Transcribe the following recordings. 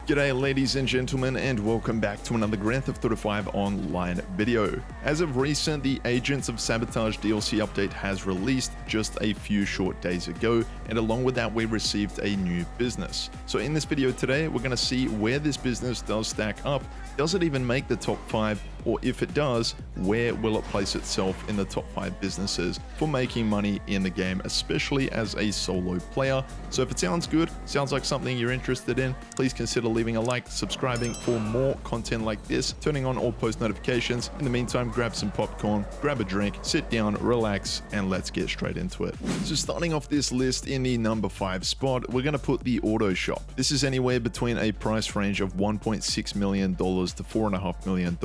G'day ladies and gentlemen, and welcome back to another Grand Theft Auto 5 online video. As of recent, the Agents of Sabotage DLC update has released just a few short days ago, and along with that we received a new business. So in this video today, we're going to see where this business does stack up, does it even make the top 5, or if it does, where will it place itself in the top 5 businesses for making money in the game, especially as a solo player. So if it sounds good, sounds like something you're interested in, please consider leaving a like, subscribing for more content like this, turning on all post notifications. In the meantime, grab some popcorn, grab a drink, sit down, relax, and let's get straight into it. So starting off this list in the number 5 spot, we're going to put the Auto Shop. This is anywhere between a price range of $1.6 million to $4.5 million.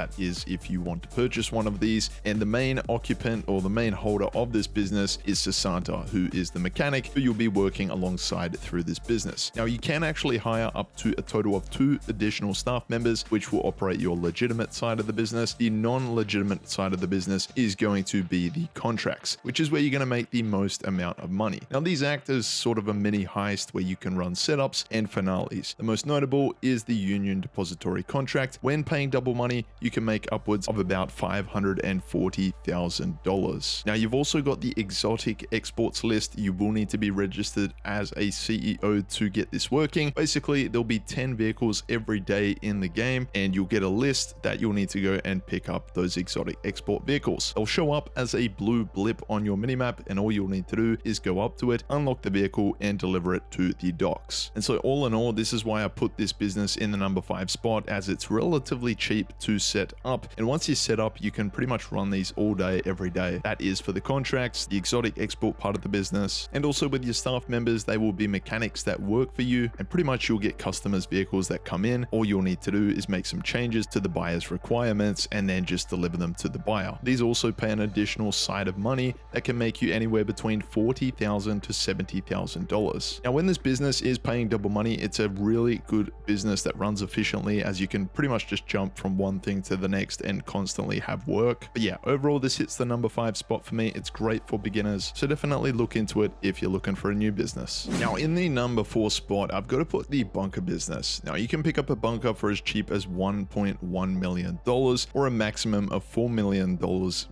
That is if you want to purchase one of these, and the main occupant or the main holder of this business is Sasanta, who is the mechanic who you'll be working alongside through this business. Now you can actually hire up to a total of 2 additional staff members, which will operate your legitimate side of the business. The non-legitimate side of the business is going to be the contracts, which is where you're going to make the most amount of money. Now these act as sort of a mini heist where you can run setups and finales. The most notable is the Union Depository contract. When paying double money, you can make upwards of about $540,000. Now you've also got the exotic exports list. You will need to be registered as a CEO to get this working. Basically, there'll be 10 vehicles every day in the game, and you'll get a list that you'll need to go and pick up those exotic export vehicles. They'll show up as a blue blip on your minimap, and all you'll need to do is go up to it, unlock the vehicle, and deliver it to the docks. And so all in all, this is why I put this business in the number 5 spot, as it's relatively cheap to set up. And once you set up, you can pretty much run these all day, every day. That is for the contracts, the exotic export part of the business, and also with your staff members, they will be mechanics that work for you, and pretty much you'll get customers' vehicles that come in. All you'll need to do is make some changes to the buyer's requirements and then just deliver them to the buyer. These also pay an additional side of money that can make you anywhere between $40,000 to $70,000. Now when this business is paying double money, it's a really good business that runs efficiently, as you can pretty much just jump from one thing to the next and constantly have work. But yeah, overall this hits the number 5 spot for me. It's great for beginners, so definitely look into it if you're looking for a new business. Now in the number 4 spot, I've got to put the bunker business. Now you can pick up a bunker for as cheap as $1.1 million or a maximum of $4 million.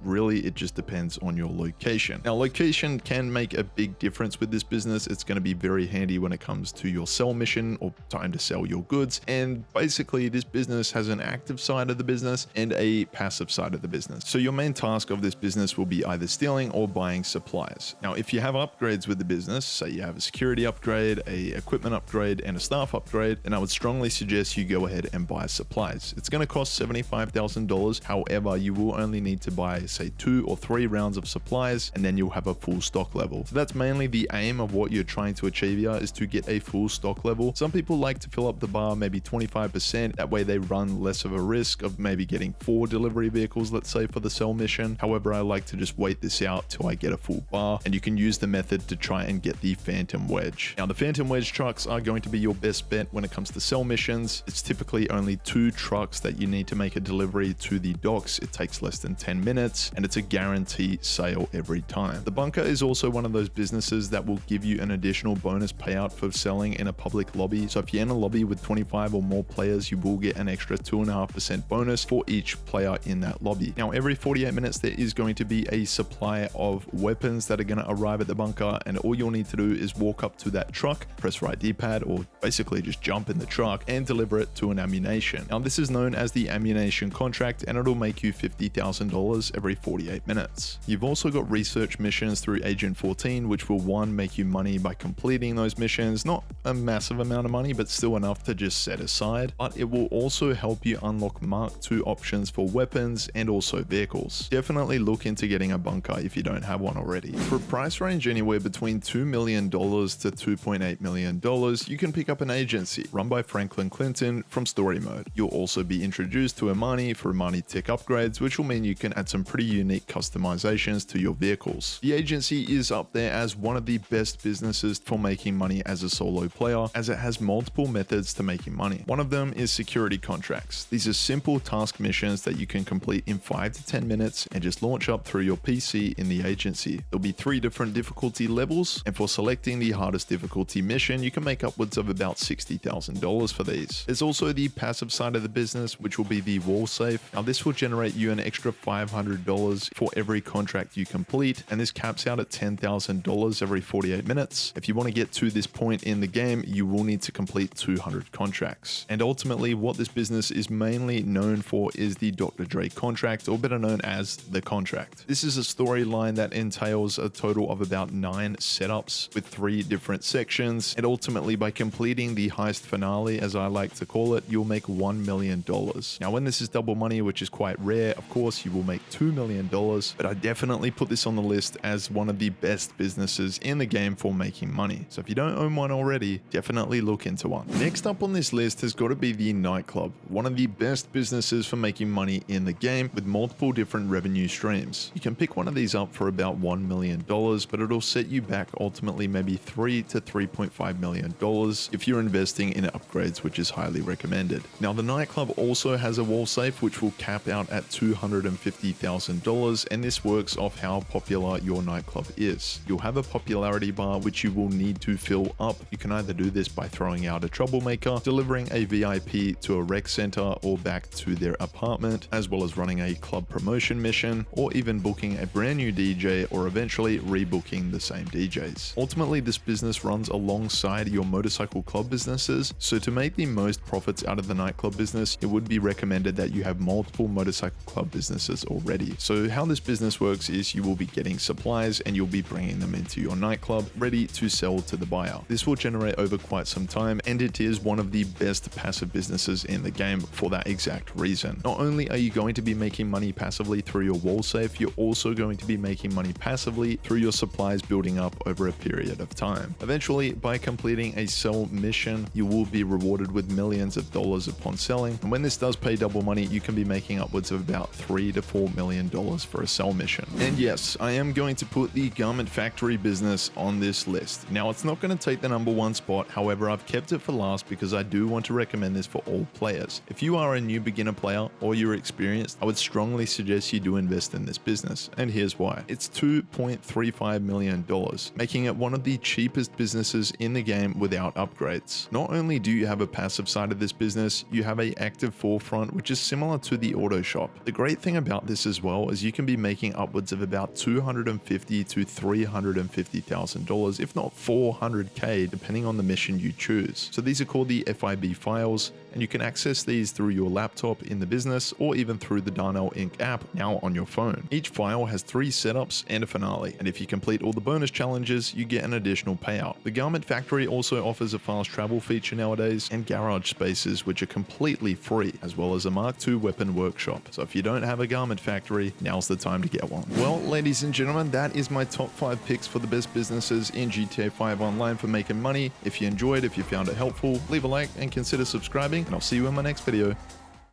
Really, it just depends on your location. Now location can make a big difference with this business. It's going to be very handy when it comes to your sell mission or time to sell your goods. And basically this business has an active side of the business and a passive side of the business. So your main task of this business will be either stealing or buying supplies. Now if you have upgrades with the business, say you have a security upgrade, a equipment upgrade, and a staff upgrade, then I would strongly suggest you go ahead and buy supplies. It's going to cost $75,000. However, you will only need to buy say 2 or 3 rounds of supplies, and then you'll have a full stock level. So that's mainly the aim of what you're trying to achieve here, is to get a full stock level. Some people like to fill up the bar maybe 25%. That way they run less of a risk of maybe getting 4 delivery vehicles, let's say, for the sell mission. However, I like to just wait this out till I get a full bar, and you can use the method to try and get the Phantom Wedge. Now the Phantom Wedge trucks are going to be your best bet when it comes to sell missions. It's typically only 2 trucks that you need to make a delivery to the docks. It takes less than 10 minutes, and it's a guarantee sale every time. The bunker is also one of those businesses that will give you an additional bonus payout for selling in a public lobby. So if you're in a lobby with 25 or more players, you will get an extra 2.5% bonus for each player in that lobby. Now every 48 minutes there is going to be a supply of weapons that are going to arrive at the bunker, and all you'll need to do is walk up to that truck, press right D-pad, or basically just jump in the truck and deliver it to an ammunition. Now this is known as the ammunition contract, and it'll make you $50,000 every 48 minutes. You've also got research missions through Agent 14, which will make you money by completing those missions. Not a massive amount of money, but still enough to just set aside. But it will also help you unlock Mark II options for weapons and also vehicles. Definitely look into getting a bunker if you don't have one already. For a price range anywhere between $2 million to $2.8 million, you can pick up an agency run by Franklin Clinton from Story Mode. You'll also be introduced to Imani for Imani tech upgrades, which will mean you can add some pretty unique customizations to your vehicles. The agency is up there as one of the best businesses for making money as a solo player, as it has multiple methods to making money. One of them is security contracts. These are simple task task missions that you can complete in 5 to 10 minutes and just launch up through your PC in the agency. There'll be 3 different difficulty levels, and for selecting the hardest difficulty mission, you can make upwards of about $60,000 for these. There's also the passive side of the business, which will be the wall safe. Now this will generate you an extra $500 for every contract you complete, and this caps out at $10,000 every 48 minutes. If you want to get to this point in the game, you will need to complete 200 contracts. And ultimately, what this business is mainly known for is the Dr. Dre contract, or better known as the contract. This is a storyline that entails a total of about 9 setups with 3 different sections, and ultimately by completing the heist finale, as I like to call it, you'll make $1 million. Now when this is double money, which is quite rare, of course you will make $2 million, but I definitely put this on the list as one of the best businesses in the game for making money. So if you don't own one already, definitely look into one. Next up on this list has got to be the nightclub, one of the best businesses for making money in the game with multiple different revenue streams. You can pick one of these up for about $1 million, but it'll set you back ultimately maybe $3 to $3.5 million if you're investing in upgrades, which is highly recommended. Now the nightclub also has a wall safe which will cap out at $250,000, and this works off how popular your nightclub is. You'll have a popularity bar which you will need to fill up. You can either do this by throwing out a troublemaker, delivering a VIP to a rec center or back to their apartment, as well as running a club promotion mission, or even booking a brand new DJ or eventually rebooking the same DJs. Ultimately, this business runs alongside your motorcycle club businesses, so to make the most profits out of the nightclub business, it would be recommended that you have multiple motorcycle club businesses already. So how this business works is you will be getting supplies and you'll be bringing them into your nightclub ready to sell to the buyer. This will generate over quite some time, and it is one of the best passive businesses in the game for that exact reason. Not only are you going to be making money passively through your wall safe, you're also going to be making money passively through your supplies building up over a period of time. Eventually, by completing a sell mission, you will be rewarded with millions of dollars upon selling, and when this does pay double money, you can be making upwards of about $3 to $4 million for a sell mission. And yes, I am going to put the garment factory business on this list. Now, it's not going to take the #1 spot, however, I've kept it for last because I do want to recommend this for all players. If you are a new beginner player or you're experienced, I would strongly suggest you do invest in this business, and here's why. It's $2.35 million, making it one of the cheapest businesses in the game without upgrades. Not only do you have a passive side of this business, you have an active forefront, which is similar to the auto shop. The great thing about this as well is you can be making upwards of about $250,000 to $350,000, if not $400K, depending on the mission you choose. So these are called the FIB files, and you can access these through your laptop in the business or even through the Darnell Inc. app now on your phone. Each file has 3 setups and a finale, and if you complete all the bonus challenges, you get an additional payout. The Garment Factory also offers a fast travel feature nowadays and garage spaces which are completely free, as well as a Mark II weapon workshop. So if you don't have a Garment Factory, now's the time to get one. Well, ladies and gentlemen, that is my top 5 picks for the best businesses in GTA 5 Online for making money. If you enjoyed, if you found it helpful, leave a like and consider subscribing, and I'll see you in my next video.